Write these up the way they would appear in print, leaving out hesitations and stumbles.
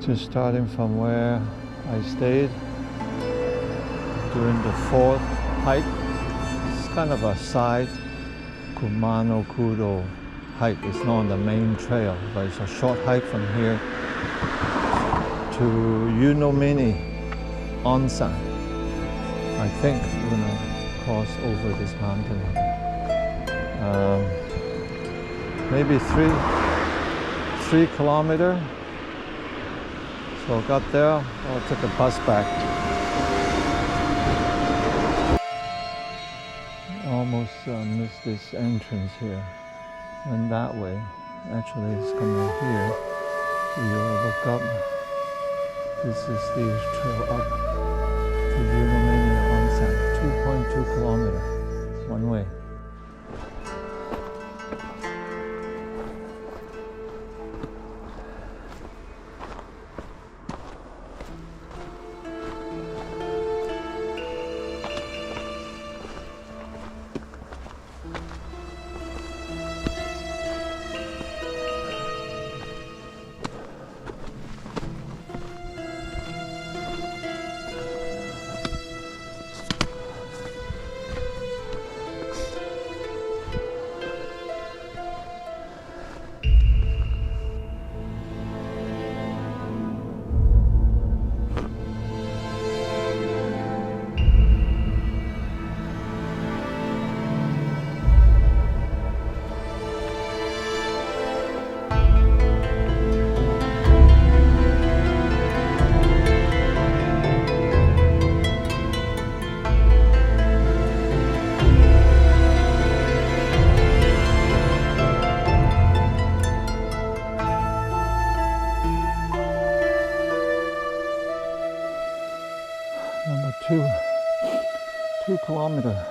Just starting from where I stayed during the fourth hike. It's kind of a side Kumano Kodo hike. It's not on the main trail, but it's a short hike from here to Yunomine, Onsen. I think we're gonna cross over this mountain. Maybe 3 kilometers. So I got there, I'll take a bus back. Almost missed this entrance here. Went that way. Actually, it's coming here. You look up. This is the trail up to Yunomine Onsen. 2.2 kilometers one way. Number 2 kilometers.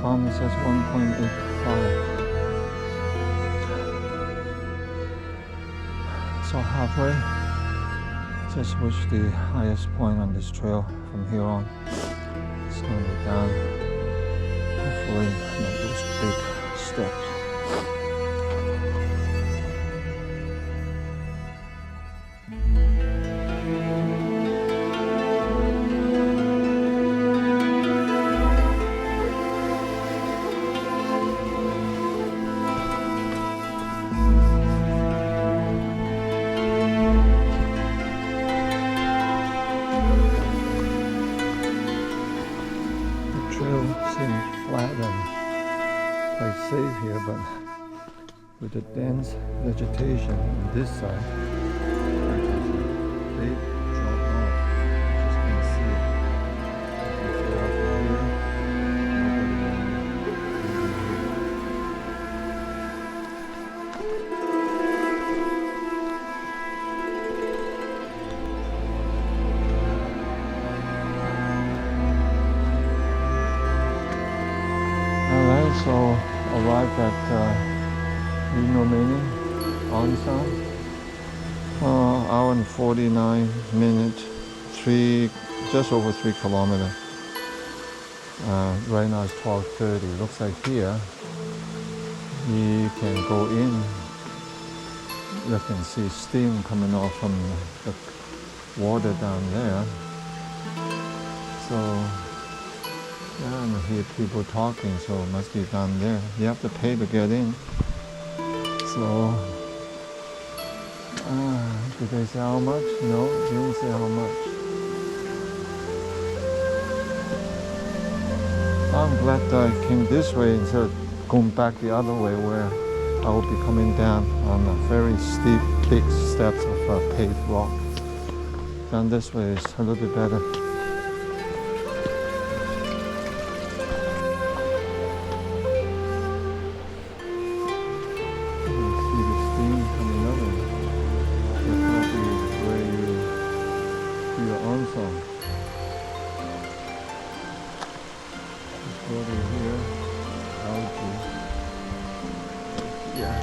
Garmin says 1.85. So halfway. Just reached the highest point on this trail. From here on, it's going to be down. Hopefully not those big steps. Seems flat and quite safe here, but with the dense vegetation on this side, they drop off. Just can't see it. If you're up here, so arrived at Yunomine Onsen. Hour and 49 minutes, just over 3 kilometers. Right now it's 12:30. Looks like here you can go in. You can see steam coming off from the water down there. So yeah, and I hear people talking, so it must be down there. You have to pay to get in. So, did they say how much? No, they didn't say how much. I'm glad that I came this way instead of going back the other way where I will be coming down on a very steep, big steps of paved rock. Down this way is a little bit better. Here, algae. Yeah.